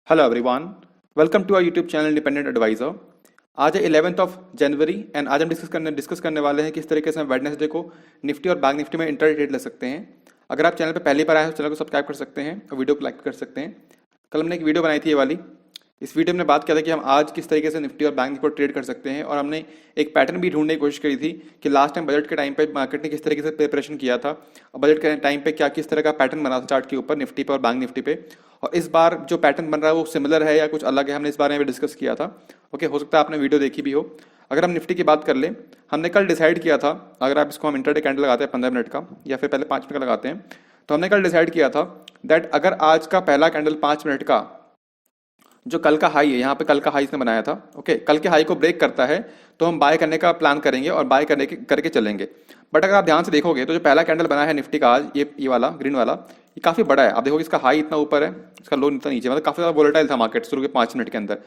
Hello everyone, welcome to our YouTube channel independent adviser. आज है 11th of January and आज हम discuss करने वाले हैं किस तरीके से हम वेडनेसडे को निफ्टी और बैंक निफ्टी में इंटर ट्रेड ले सकते हैं। अगर आप चैनल पर पहली बार आए हैं तो चैनल को सब्सक्राइब कर सकते हैं और वीडियो को लाइक कर सकते हैं। कल हमने एक वीडियो बनाई थी ये वाली। इस वीडियो में बात किया था कि हम आज किस तरीके से निफ्टी और बैंक निफ्टी को ट्रेड कर सकते हैं और हमने एक पैटर्न भी ढूंढने की कोशिश करी थी कि लास्ट टाइम बजट के टाइम पे मार्केट ने किस तरीके से प्रिपरेशन किया था और बजट के टाइम पे क्या किस तरह का पैटर्न बना था चार्ट के ऊपर निफ्टी पे और बैंक निफ्टी पे, और इस बार जो पैटर्न बन रहा है वो सिमिलर है या कुछ अलग है, हमने इस बारे में डिस्कस किया था। ओके, हो सकता है आपने वीडियो देखी भी हो। अगर हम निफ्टी की बात कर लें, हमने कल डिसाइड किया था, अगर आप इसको हम इंटरडे कैंडल लगाते हैं 15 मिनट का या फिर पहले 5 मिनट का लगाते हैं, तो हमने कल डिसाइड किया था दैट अगर आज का पहला कैंडल 5 मिनट का जो कल का हाई है, यहाँ पे कल का हाई इसने बनाया था, ओके, कल के हाई को ब्रेक करता है तो हम बाय करने का प्लान करेंगे और बाय करके चलेंगे। बट अगर आप ध्यान से देखोगे तो जो पहला कैंडल बना है निफ्टी का आज, ये वाला ग्रीन वाला, ये काफी बड़ा है। आप देखोगे इसका हाई इतना ऊपर है, इसका लो इतना नीचे, मतलब काफी ज्यादा वोलेटाइल था मार्केट शुरू के 5 मिनट के अंदर।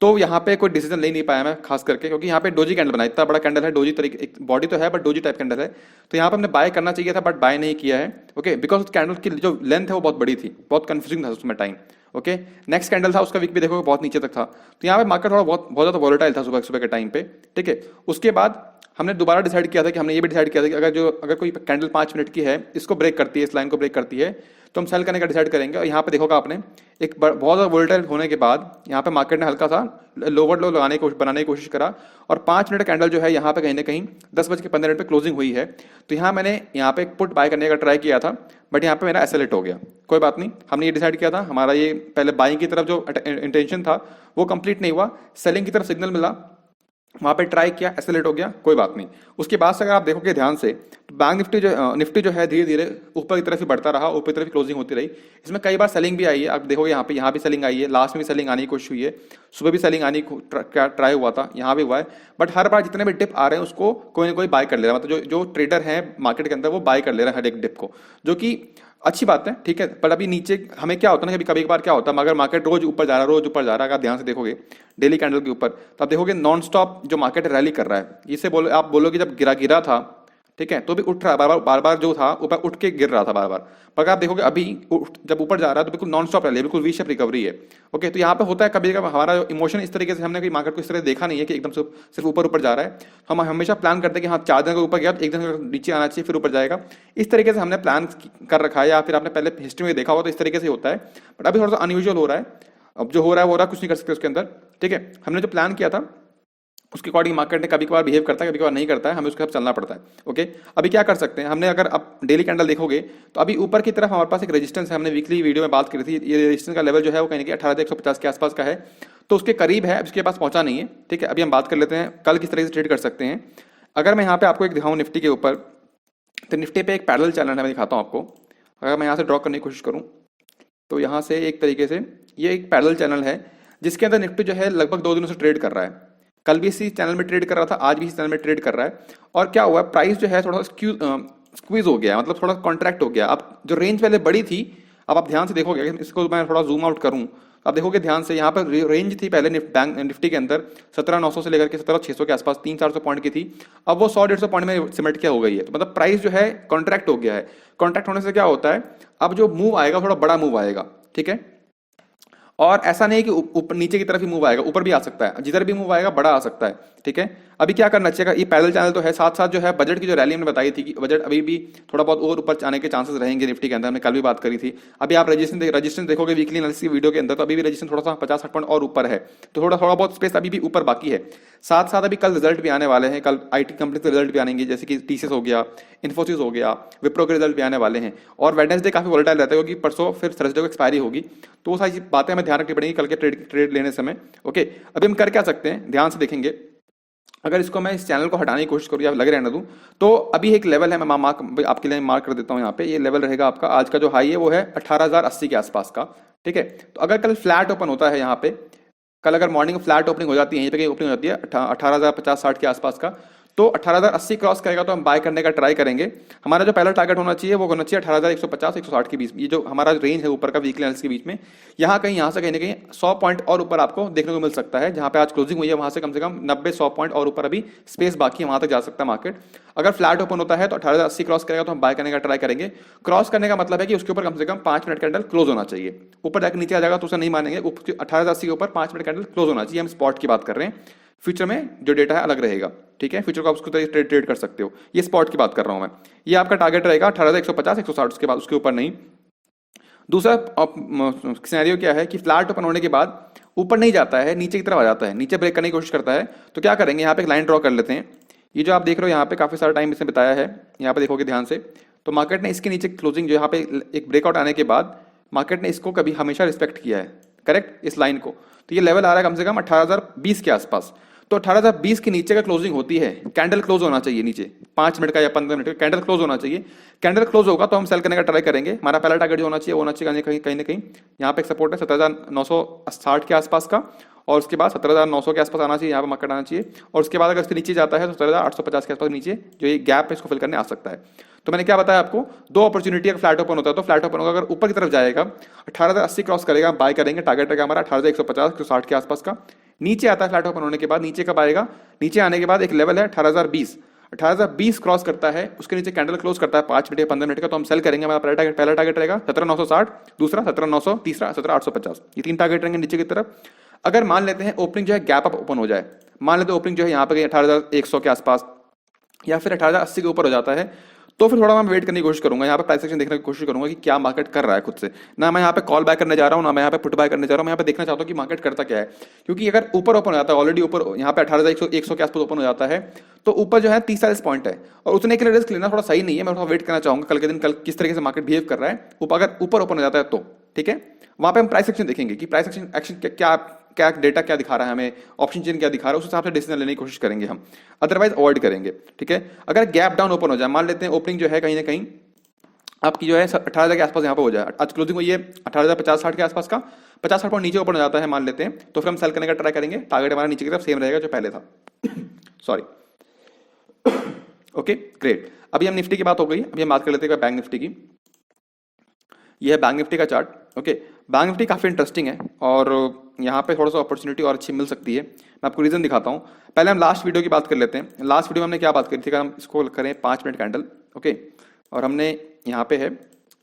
तो यहाँ पे कोई डिसीजन ले नहीं पाया मैं खास करके, क्योंकि यहाँ पे डोजी कैंडल बना, इतना बड़ा कैंडल है, डोजी तरीके एक बॉडी तो है बट डोजी टाइप कैंडल है। तो यहाँ पे हमने बाय करना चाहिए था बट बाय नहीं किया है, ओके, बिकॉज उस कैंडल की जो लेंथ है वो बहुत बड़ी थी, बहुत कंफ्यूजिंग था उसमें टाइम। ओके, नेक्स्ट कैंडल था उसका विक भी देखो बहुत नीचे तक था, तो यहाँ पे मार्केट थोड़ा बहुत ज्यादा वोलेटाइल था सुबह सुबह के टाइम पे, ठीक है। उसके बाद हमने दोबारा डिसाइड किया था कि हमने ये भी डिसाइड किया था कि अगर कोई कैंडल 5 मिनट की है, इसको ब्रेक करती है, इस लाइन को ब्रेक करती है, तो हम सेल करने का डिसाइड करेंगे। और यहाँ पे देखोगा आपने एक बहुत ज़्यादा वोलेटाइल होने के बाद यहाँ पे मार्केट ने हल्का सा लोअर लो बनाने की कोशिश करा और 5 मिनट कैंडल जो है यहाँ पे कहीं ना कहीं 10:15 पे क्लोजिंग हुई है। तो यहाँ मैंने यहाँ पे पुट बाय करने का ट्राई किया था बट यहाँ पे मेरा एसेलेट हो गया। कोई बात नहीं, हमने ये डिसाइड किया था, हमारा ये पहले बाइंग की तरफ जो इंटेंशन था वो कंप्लीट नहीं हुआ, सेलिंग की तरफ सिग्नल मिला, वहां पे ट्राई किया, एसेलेट हो गया, कोई बात नहीं। उसके बाद से अगर आप देखोगे ध्यान से तो बैंक निफ्टी जो है धीरे धीरे ऊपर की तरफ ही बढ़ता रहा, ऊपर की तरफ क्लोजिंग होती रही। इसमें कई बार सेलिंग भी आई है, आप देखोगे यहाँ भी सेलिंग आई है, लास्ट में भी सेलिंग आने की कोशिश हुई है, सुबह भी सेलिंग आने की ट्राई हुआ था, यहाँ भी हुआ है। बट हर बार जितने भी डिप आ रहे हैं उसको कोई ना कोई बाय कर ले रहा है, मतलब जो ट्रेडर है मार्केट के अंदर वो बाय कर ले रहा है हर एक डिप को, जो कि अच्छी बात है, ठीक है। पर अभी नीचे हमें क्या होता है ना, कभी कभार क्या होता है, अगर मार्केट रोज ऊपर जा रहा है, रोज ऊपर जा रहा है, अगर आप ध्यान से देखोगे डेली कैंडल के ऊपर, तो आप देखोगे नॉन स्टॉप जो मार्केट रैली कर रहा है। इसे आप बोलोगे जब गिरा था, ठीक है, तो भी उठ रहा है बार बार जो था ऊपर उठ के गिर रहा था बार बार। पर अगर आप देखोगे अभी जब ऊपर जा रहा है तो बिल्कुल नॉन स्टॉप रैली है, बिल्कुल वी शेप रिकवरी है। ओके, तो यहाँ पे होता है कभी कभी हमारा इमोशन इस तरीके से, हमने कभी मार्केट को इस तरह देखा नहीं है कि एकदम से सिर्फ ऊपर ऊपर जा रहा है। हम हमेशा प्लान करते हैं कि हाँ 4 दिन का ऊपर गया तो 1 दिन का नीचे आना चाहिए फिर ऊपर जाएगा, इस तरीके से हमने प्लान कर रखा है, या फिर आपने पहले हिस्ट्री में देखा होगा तो इस तरीके से होता है। बट अभी थोड़ा सा अनयूजुअल हो रहा है, अब जो हो रहा है वो रहा, कुछ नहीं कर सकते उसके अंदर, ठीक है। हमने जो प्लान किया था उसके अकॉर्डिंग मार्केट ने कभी कभार बिहेव करता है, कभी कभार नहीं करता है, हमें उसके साथ चलना पड़ता है। ओके, अभी क्या कर सकते हैं हमने, अगर आप डेली कैंडल देखोगे तो अभी ऊपर की तरफ हमारे पास एक रेजिस्टेंस है, हमने वीकली वीडियो में बात करी थी, ये रेजिस्टेंस का लेवल जो है वो कहीं 18,150 के आसपास का है, तो उसके करीब है, इसके पास पहुंचा नहीं है, ठीक है। अभी हम बात कर लेते हैं कल किस तरह से ट्रेड कर सकते हैं। अगर मैं यहाँ पे आपको एक दिखाऊँ निफ्टी के ऊपर, तो निफ्टी पे एक पैरेलल चैनल है, मैं दिखाता हूँ आपको। अगर मैं यहाँ से ड्रॉ करने की कोशिश करूँ तो यहाँ से एक तरीके से ये एक पैरेलल चैनल है जिसके अंदर निफ्टी जो है लगभग 2 दिनों से ट्रेड कर रहा है। कल भी इसी चैनल में ट्रेड कर रहा था, आज भी इसी चैनल में ट्रेड कर रहा है। और क्या हुआ, प्राइस जो है थोड़ा स्क्वीज हो गया, मतलब थोड़ा कॉन्ट्रैक्ट हो गया। अब जो रेंज पहले बड़ी थी, अब आप ध्यान से देखोगे, इसको मैं थोड़ा जूम आउट करूं, आप देखोगे ध्यान से, यहाँ पर रेंज थी पहले बैंक निफ्टी के अंदर 17,900 से लेकर के 17,600 के आसपास 300-400 पॉइंट की थी, अब वो 100-150 पॉइंट में सिमट क्या हो गई है। तो मतलब प्राइस जो है कॉन्ट्रैक्ट हो गया है। कॉन्ट्रैक्ट होने से क्या होता है, अब जो मूव आएगा थोड़ा बड़ा मूव आएगा, ठीक है। और ऐसा नहीं कि ऊपर नीचे की तरफ ही मूव आएगा, ऊपर भी आ सकता है, जिधर भी मूव आएगा बड़ा आ सकता है, ठीक है। अभी क्या करना चाहिए, ये पैरेलल चैनल तो है, साथ साथ जो है बजट की जो रैली हमने बताई थी कि बजट अभी भी थोड़ा बहुत और ऊपर आने के चांसेस रहेंगे निफ्टी के अंदर, हमने कल भी बात करी थी। अभी आप रजिस्टेंस देखोगे वीकली एनालिसिस की वीडियो के अंदर, तो अभी भी रजिस्टेंस थोड़ा सा 50-60 पॉइंट और ऊपर है, तो थोड़ा थोड़ा बहुत स्पेस अभी भी ऊपर बाकी है। साथ साथ अभी कल रिजल्ट भी आने वाले हैं, कल आईटी कंपनी के रिजल्ट भी आएंगे, जैसे कि टीसीएस हो गया, इन्फोसिस हो गया, विप्रो के रिजल्ट भी आने वाले हैं। और वेडनेसडे काफी वोलेटाइल रहता है क्योंकि परसों फिर थर्सडे को एक्सपायरी होगी, तो वो सारी बातें हमें ध्यान रखनी पड़ेगी कल के ट्रेड लेने समय। ओके, अभी हम कर क्या सकते हैं, ध्यान से देखेंगे। अगर इसको मैं इस चैनल को हटाने की कोशिश करूँ या लगे रहने दूं, तो अभी एक लेवल है, मैं आपके लिए मार्क कर देता हूं यहाँ पे। ये लेवल रहेगा आपका, आज का जो हाई है वो है 18,080 के आसपास का, ठीक है। तो अगर कल फ्लैट ओपन होता है यहाँ पे, कल अगर मॉर्निंग फ्लैट ओपनिंग हो जाती है, यहीं पे ओपनिंग हो जाती है 18,050-60 के आसपास का, तो 18,080 क्रॉस करेगा तो हम बाय करने का ट्राई करेंगे। हमारा जो पहला टारगेट होना चाहिए वो होना चाहिए 18,150 160 के बीच, ये जो हमारा रेंज है ऊपर का वीकली एनालिसिस के बीच में, यहाँ से कहीं ना कहीं 100 पॉइंट और ऊपर आपको देखने को मिल सकता है। जहां पे आज क्लोजिंग हुई है वहां से कम 90-100 पॉइंट और ऊपर अभी स्पेस बाकी है, वहां तक जा सकता है मार्केट। अगर फ्लैट ओपन होता है तो 18,080 क्रॉस करेगा तो हम बाय करने का ट्राई करेंगे। क्रॉस करने का मतलब है कि उसके ऊपर कम से कम 5 मिनट कैंडल क्लोज होना चाहिए। ऊपर जाकर नीचे आ जाएगा तो उसे नहीं मानेंगे, 18,080 के ऊपर 5 मिनट कैंडल क्लोज होना चाहिए। हम स्पॉट की बात कर रहे हैं, फ्यूचर में जो डेटा है अलग रहेगा, ठीक है। फ्यूचर को आप उसको ट्रेड कर सकते हो, ये स्पॉट की बात कर रहा हूं मैं। ये आपका टारगेट रहेगा 18,150 160, उसके बाद उसके ऊपर नहीं। दूसरा सिनेरियो क्या है कि फ्लैट ओपन होने के बाद ऊपर नहीं जाता है, नीचे की तरफ आ जाता है, नीचे ब्रेक करने की कोशिश करता है, तो क्या करेंगे, यहाँ पे एक लाइन ड्रॉ कर लेते हैं। ये जो आप देख रहे हो यहाँ पे काफी सारा टाइम इसने बताया है, यहाँ पे देखोगे ध्यान से, तो मार्केट ने इसके नीचे क्लोजिंग जो यहाँ पे एक ब्रेकआउट आने के बाद मार्केट ने इसको कभी हमेशा रिस्पेक्ट किया है, करेक्ट, इस लाइन को। तो ये लेवल आ रहा है कम से कम 18,020 के आसपास। तो 18,020 के नीचे का क्लोजिंग होती है, कैंडल क्लोज होना चाहिए नीचे, 5 मिनट का या 15 मिनट का कैंडल क्लोज होना चाहिए। कैंडल क्लोज होगा तो हम सेल करने का ट्राई करेंगे। हमारा पहला टारगेट जो होना चाहिए वो होना चाहिए कहीं ना कहीं यहाँ पे एक सपोर्ट है 17,960 के आसपास का, और उसके बाद 17,900 के आसपास आना चाहिए, यहाँ पे मार्केट आना चाहिए। और उसके बाद अगर इसके नीचे जाता है तो 17,850 के आसपास नीचे जो ये गैप है इसको फिल करने आ सकता है। तो मैंने क्या बताया आपको, दो अपॉर्चुनिटी, अगर फ्लैट ओपन होता है तो फ्लैट ओपन होगा, अगर ऊपर की तरफ जाएगा 18,080 क्रॉस करेगा बाय करेंगे, टारगेट रहेगा हमारा 18,150 160 के आसपास का। नीचे आता है फ्लैट ओपन होने के बाद, नीचे कब आएगा, नीचे आने के बाद एक लेवल है 18,020 क्रॉस करता है, उसके नीचे कैंडल क्लोज करता है 5 मिनट या 15 मिनट का, तो हम सेल करेंगे। हमारा पहला टारगेट रहेगा 17,960, दूसरा 17,900, तीसरा 17,850, ये 3 टारगेट रहेंगे नीचे की तरफ। अगर मान लेते हैं ओपनिंग जो है गैप अप ओपन हो जाए, मान लेते हैं ओपनिंग जो है यहाँ पे 18,100 के आसपास या फिर 18,080 के ऊपर हो जाता है, तो फिर थोड़ा मैं वेट करने की कोशिश करूंगा, यहाँ पे प्राइस एक्शन देखने की कोशिश करूंगा कि क्या मार्केट कर रहा है खुद से। ना मैं यहाँ पे कॉल बैक करने जा रहा हूँ, ना मैं यहाँ पे पुट बाय करने जा रहा हूँ, मैं यहाँ पे देखना चाहता हूँ कि मार्केट करता क्या है। क्योंकि अगर ऊपर ओपन हो जाता है, ऑलरेडी ऊपर यहाँ पे 18,100 के आसपास ओपन हो जाता है, तो ऊपर जो है 30-40 पॉइंट है, और उतने के लिए रिस्क लेना थोड़ा सही नहीं है। मैं थोड़ा वेट करना चाहूंगा कल के दिन, कल किस तरीके से मार्केट बिहेव कर रहा है, अगर ऊपर ओपन हो जाता है तो ठीक है। वहां पे हम प्राइस एक्शन देखेंगे कि प्राइस एक्शन क्या क्या डेटा क्या दिखा रहा है हमें, ऑप्शन चेन क्या दिखा रहा है, उस हिसाब से डिसीजन लेने की कोशिश करेंगे हम, अदरवाइज अवॉइड करेंगे, ठीक है। अगर गैप डाउन ओपन हो जाए, मान लेते हैं ओपनिंग जो है कहीं ना कहीं आपकी जो है 18,000 के आसपास यहाँ पे हो जाए, आज क्लोजिंग हुई है 18,050-60 के आसपास का, 50-60 पॉइंट नीचे ओपन हो जाता है मान लेते हैं, तो फिर हम सेल करने का ट्राई करेंगे। टारगेट हमारा नीचे की तरफ सेम रहेगा जो पहले था। Sorry, okay great. अभी हम निफ्टी की बात हो गई, अभी हम बात कर लेते हैं बैंक निफ्टी की। ये है बैंक निफ्टी का चार्ट, ओके। बैंक निफ्टी काफी इंटरेस्टिंग है और यहाँ पे थोड़ा सा अपॉर्चुनिटी और अच्छी मिल सकती है। मैं आपको रीजन दिखाता हूँ। पहले हम लास्ट वीडियो की बात कर लेते हैं। लास्ट वीडियो में हमने क्या बात करी थी, अगर हम इसको करें 5 मिनट कैंडल, ओके, और हमने यहाँ पे है,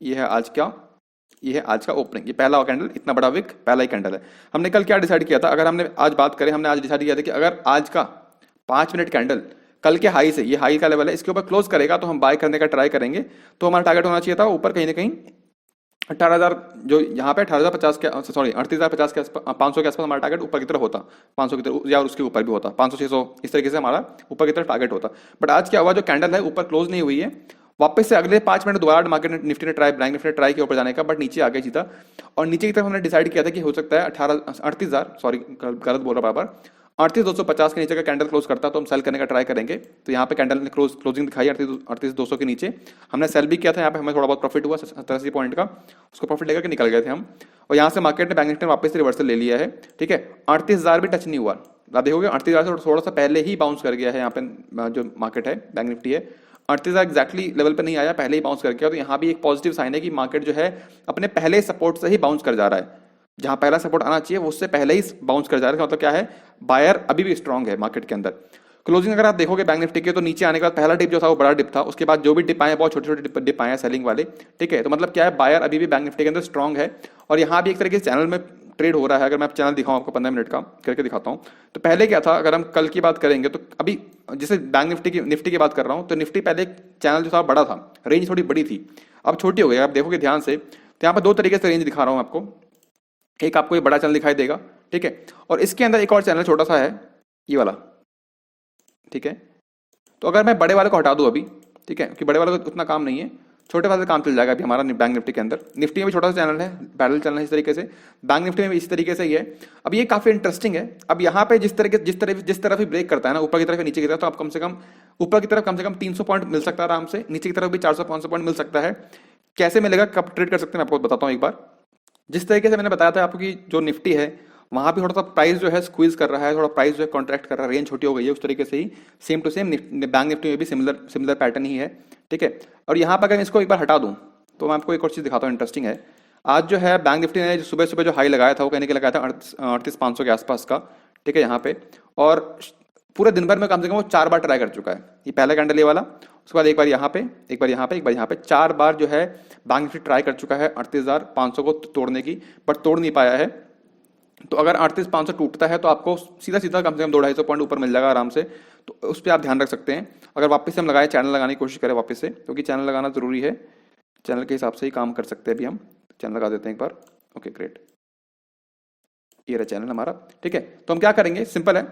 ये है आज का ओपनिंग, ये पहला कैंडल, इतना बड़ा विक पहला ही कैंडल है। हमने कल क्या डिसाइड किया था, अगर हमने आज बात करें, हमने आज डिसाइड किया था कि अगर आज का 5 मिनट कैंडल कल के हाई से, ये हाई का लेवल है, इसके ऊपर क्लोज करेगा तो हम बाय करने का ट्राई करेंगे। तो हमारा टारगेट होना चाहिए था ऊपर कहीं ना कहीं 18,000, जो यहाँ पे 18,050 के, सॉरी 38,050 के आसपास, 500 के आसपास हमारा टारगेट ऊपर की तरफ होता, 500 की तरफ या उसके ऊपर भी होता, 500-600 इस तरीके से हमारा ऊपर की तरफ टारगेट होता। बट आज क्या हुआ, जो कैंडल है ऊपर क्लोज नहीं हुई है, वापस से अगले 5 मिनट दोबारा मार्केट निफ्टी ने बैंक निफ्टी ने ट्राई किया ऊपर जाने का, बट नीचे आ गया सीधा। और नीचे की तरफ हमने डिसाइड किया था कि हो सकता है 38,000, सॉरी गलत बोल रहा बराबर, 38,250 के नीचे का कैंडल क्लोज करता तो हम सेल करने का ट्राई करेंगे। तो यहाँ पे कैंडल ने क्लोजिंग दिखाई 38,200 के नीचे, हमने सेल भी किया था, यहाँ पे हमें थोड़ा बहुत प्रॉफिट हुआ 70-80 पॉइंट का, उसको प्रॉफिट लेकर के निकल गए थे हम। और यहाँ से मार्केट ने बैंक निफ्टी ने वापस से रिवर्सल ले लिया है, ठीक है। 38,000 भी टच नहीं हुआ, आप देखोगे 38,000 से थोड़ा सा पहले ही बाउंस कर गया है। यहाँ पे जो मार्केट है बैंक निफ्टी है 38,000 एक्जैक्टली लेवल पे नहीं आया, पहले ही बाउंस कर गया। तो यहाँ भी एक पॉजिटिव साइन है कि मार्केट जो है अपने पहले सपोर्ट से ही बाउंस कर जा रहा है, जहां पहला सपोर्ट आना चाहिए वो उससे पहले ही बाउंस कर जा रहा है। मतलब क्या है, बायर अभी भी स्ट्रांग है मार्केट के अंदर। क्लोजिंग अगर आप देखोगे बैंक निफ्टी के, तो नीचे आने के बाद पहला डिप जो था वो बड़ा डिप था, उसके बाद जो भी डिप आए बहुत छोटे छोटे डिप आए सेलिंग वाले, ठीक है। तो मतलब क्या है, बायर अभी भी बैंक निफ्टी के अंदर स्ट्रांग है। और यहाँ भी एक तरीके से चैनल में ट्रेड हो रहा है। अगर मैं चैनल दिखाऊं आपको 15 मिनट का करके दिखाता हूँ, तो पहले क्या था, अगर हम कल की बात करेंगे तो अभी जैसे बैंक निफ्टी की बात कर रहा हूँ, तो निफ्टी पहले चैनल जो था बड़ा था, रेंज थोड़ी बड़ी थी, अब छोटी हो गई। आप देखोगे ध्यान से, तो यहाँ पर 2 तरीके से रेंज दिखा रहा हूँ आपको। एक आपको ये बड़ा चैनल दिखाई देगा, ठीक है, और इसके अंदर एक और चैनल छोटा सा है, ये वाला, ठीक है। तो अगर मैं बड़े वाले को हटा दूं अभी, ठीक है, क्योंकि बड़े वाले को उतना काम नहीं है, छोटे वाले काम चल जाएगा अभी हमारा बैंक निफ्टी के अंदर। निफ्टी में भी छोटा सा चैनल है, पैरेलल चैनल है इस तरीके से, बैंक निफ्टी में भी इसी तरीके से ही है। अब ये काफी इंटरेस्टिंग है। अब यहाँ पे जिस तरफ ही ब्रेक करता है ना, ऊपर की तरफ नीचे की तरफ, तो आप कम से कम ऊपर की तरफ कम से कम 300 पॉइंट मिल सकता है आराम से, नीचे की तरफ भी 400-500 पॉइंट मिल सकता है। कैसे मिलेगा, कब ट्रेड कर सकते हैं, मैं आपको बताता हूँ एक बार। जिस तरीके से मैंने बताया था आपको कि जो निफ्टी है वहाँ भी थोड़ा सा प्राइस जो है स्क्वीज कर रहा है, थोड़ा प्राइस जो है कॉन्ट्रैक्ट कर रहा है, रेंज छोटी हो गई है। उस तरीके से ही same to same bank Nifty में भी सिमिलर पैटर्न ही है, ठीक है। और यहाँ पर अगर मैं इसको एक बार हटा दूँ तो मैं आपको एक और चीज़ दिखाता हूँ, इंटरेस्टिंग है। आज जो है बैंक निफ्टी ने सुबह सुबह जो हाई लगाया था वो कहने के लगाया था 38,500 के आसपास का, ठीक है, यहाँ पे। और पूरे दिन भर में कम से कम वो 4 बार ट्राई कर चुका है। ये पहला कैंडल ये वाला, उसके बाद एक बार यहाँ पे, एक बार यहाँ पे, एक बार यहाँ पे, 4 बार जो है बैंक निफ्टी ट्राई कर चुका है 38,500 को तोड़ने की, बट तोड़ नहीं पाया है। तो अगर 38,500 टूटता है तो आपको सीधा सीधा कम से कम 200-250 पॉइंट ऊपर मिल जाएगा आराम से। तो उस पर आप ध्यान रख सकते हैं। अगर वापस से हम लगाए, चैनल लगाने की कोशिश करें वापस से, क्योंकि चैनल लगाना जरूरी है, चैनल के हिसाब से ही काम कर सकते हैं। अभी हम चैनल लगा देते हैं एक बार। ओके ग्रेट, ये रहा चैनल हमारा, ठीक है। तो हम क्या करेंगे, सिंपल है।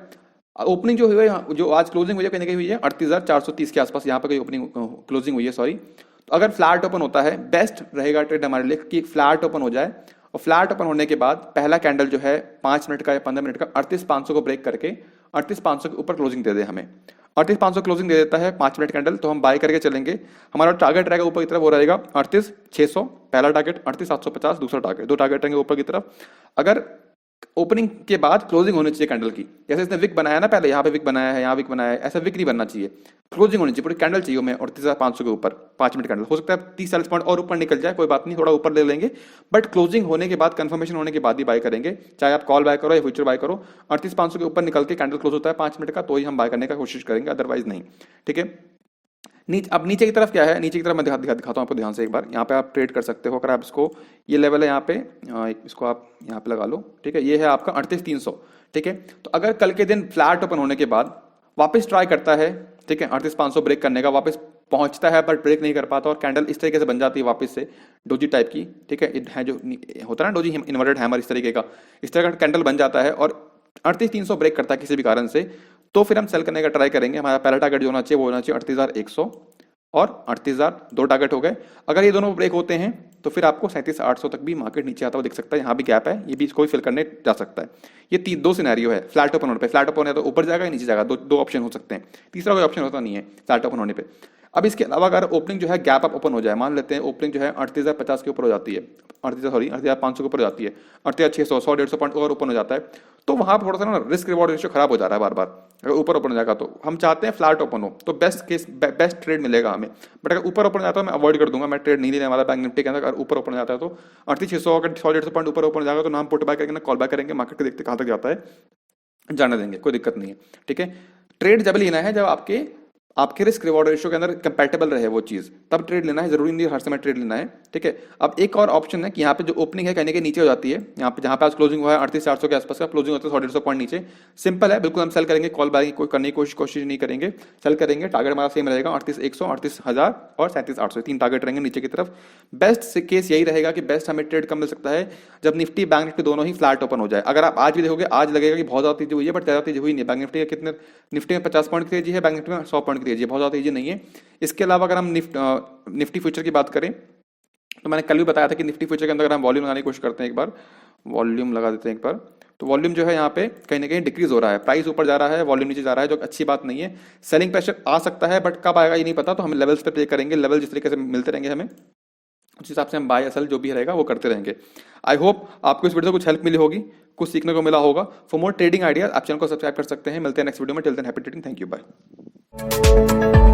ओपनिंग जो हुई है, जो आज क्लोजिंग हुई है, कहीं हुई है 38,430 के आसपास, यहाँ पर कोई ओपनिंग क्लोजिंग हुई है, सॉरी। तो अगर फ्लैट ओपन होता है, बेस्ट रहेगा ट्रेड हमारे लिए कि फ्लैट ओपन हो जाए, और फ्लैट ओपन होने के बाद पहला कैंडल जो है 5 मिनट का या 15 मिनट का 38,500 को ब्रेक करके 38,500 के ऊपर क्लोजिंग दे दे हमें। 38,500 क्लोजिंग दे देता है 5 मिनट कैंडल, तो हम बाय करके चलेंगे। हमारा टारगेट रहेगा ऊपर की तरफ, वो रहेगा 38,600 पहला टारगेट, 38,750 दूसरा टारगेट, 2 टारगेट रहेंगे ऊपर की तरफ। अगर ओपनिंग के बाद क्लोजिंग होनी चाहिए कैंडल की, जैसे इसने विक बनाया ना, पहले यहाँ पे विक बनाया है, यहाँ विक बनाया है, ऐसा विक नहीं बनना चाहिए, क्लोजिंग होनी चाहिए, पूरी कैंडल चाहिए हमें 38,500 के ऊपर 5 मिनट कैंडल। हो सकता है 30-40 पॉइंट और ऊपर निकल जाए, कोई बात नहीं, थोड़ा ऊपर ले लेंगे, बट क्लोजिंग होने के बाद, कंफर्मेशन होने के बाद ही बाय करेंगे। चाहे आप कॉल बाय करो या फ्यूचर बाय करो, 38,500 के ऊपर निकल के कैंडल क्लोज होता है 5 मिनट का, तो ही हम बाय करने का कोशिश करेंगे, अदरवाइज नहीं, ठीक है। अब नीचे की तरफ क्या है, नीचे की तरफ मैं दिखाता हूँ आपको ध्यान से एक बार। यहाँ पे आप ट्रेड कर सकते हो, अगर आप इसको, ये लेवल है यहाँ पे, इसको आप यहाँ पे लगा लो, ठीक है। ये है आपका 38,300, ठीक है। तो अगर कल के दिन फ्लैट ओपन होने के बाद वापस ट्राई करता है, ठीक है, 38,500 ब्रेक करने का, वापस पहुंचता है पर ब्रेक नहीं कर पाता, और कैंडल इस तरीके से बन जाती है वापस से डोजी टाइप की, ठीक है, जो होता है ना डोजी इन्वर्टेड हैमर, इस तरीके का, इस तरह का कैंडल बन जाता है और 38,300 ब्रेक करता है किसी भी कारण से, तो फिर हम सेल करने का ट्राई करेंगे। हमारा पहला टारगेट जो होना चाहिए वो होना चाहिए 38,100 और 38,000, 2 टारगेट हो गए। अगर ये दोनों ब्रेक होते हैं तो फिर आपको 37,800 तक भी मार्केट नीचे आता हुआ दिख सकता है। यहाँ भी गैप है, ये भी इसको भी फिल करने जा सकता है। ये 2 सिनेरियो है फ्लैट ओपन होने पे। फ्लैट ओपन होने तो ऊपर जाएगा या नीचे जाएगा, दो ऑप्शन हो सकते हैं, तीसरा कोई ऑप्शन होता नहीं है फ्लैट ओपन होने पे। अब इसके अलावा अगर ओपनिंग जो है गैप अप ओपन हो जाए, मान लेते हैं ओपनिंग जो है 38,050 के ऊपर हो जाती है, 38,500 के ऊपर हो जाती है, 38,600, 100-150 पॉइंट और ऊपर हो जाता है, तो वहां पर थोड़ा सा ना रिस्क रिवॉर्ड रेशियो खराब हो जा रहा है बार बार। अगर ऊपर ओपन हो जाएगा तो हम चाहते हैं फ्लैट ओपन हो, तो बेस्ट ट्रेड मिलेगा हमें। बट अगर ऊपर ओपन हो जाता है मैं अवॉइड कर दूंगा, मैं ट्रेड नहीं लेने वाला बैंक निफ्टी के अंदर। अगर ऊपर ओपन हो जाता है तो 38,600, अगर 100-150 पॉइंट ऊपर ओपन हो जाएगा तो ना हम पुट बाय करेंगे ना कॉल बाय करेंगे, मार्केट को देखते कहां तक जाता है, जाने देंगे, कोई दिक्कत नहीं है, ठीक है। ट्रेड जब लेना है जब आपके रिस्क रिवॉर्ड रेशियो के अंदर कंपैटिबल रहे वो चीज, तब ट्रेड लेना है, जरूरी नहीं हर समय ट्रेड लेना है, ठीक है। अब एक और ऑप्शन है कि यहाँ पे जो ओपनिंग है कहने के नीचे हो जाती है, यहाँ पे जहाँ पे आज क्लोजिंग हुआ है 38,400 के आसपास का, क्लोजिंग होता है 100-150 पॉइंट नीचे, सिंपल है बिल्कुल, हम सेल करेंगे, कॉल बाय कोई करने की कोशिश नहीं करेंगे, सेल करेंगे। टारगेट हमारा सेम रहेगा 38,100, 38,000 और 37,800, 3 टारगेट रहेंगे नीचे की तरफ। बेस्ट केस यही रहेगा कि बेस्ट हमें ट्रेड कम मिल सकता है जब निफ्टी बैंक निफ्टी दोनों ही फ्लैट ओपन हो जाए। अगर आप आज भी देखोगे, आज लगेगा कि बहुत ज्यादा तेजी हुई है, बट ज्यादा तेजी हुई नहीं। बैंक निफ्टी का कितने, निफ्टी में 50 पॉइंट की तेजी है, बैंक निफ्टी में 100 पॉइंट की तेजी है, बहुत ज्यादा तेजी नहीं है। इसके अलावा अगर हम निफ्टी फ्यूचर की बात करें तो मैंने कल भी बताया था कि निफ्टी फ्यूचर के अंदर अगर हम वॉल्यूम लगाने की कोशिश करते हैं, एक बार वॉल्यूम लगा देते हैं एक बार, तो वॉल्यूम जो है यहाँ पे कहीं ना कहीं डिक्रीज हो रहा है, प्राइस ऊपर जा रहा है, वॉल्यूम नीचे जा रहा है, जो अच्छी बात नहीं है। सेलिंग प्रेशर आ सकता है बट कब आएगा ये नहीं पता, तो हम लेवल्स पे प्ले करेंगे, लेवल जिस तरीके से मिलते रहेंगे हमें उस हिसाब से हम बाय या सेल जो भी रहेगा वो करते रहेंगे। आई होप आपको इस वीडियो से कुछ हेल्प मिली होगी, कुछ सीखने को मिला होगा। फॉर मोर ट्रेडिंग आइडियाज आप चैनल को सब्सक्राइब कर सकते हैं। मिलते हैं नेक्स्ट वीडियो में, till then happy trading, thank you, bye.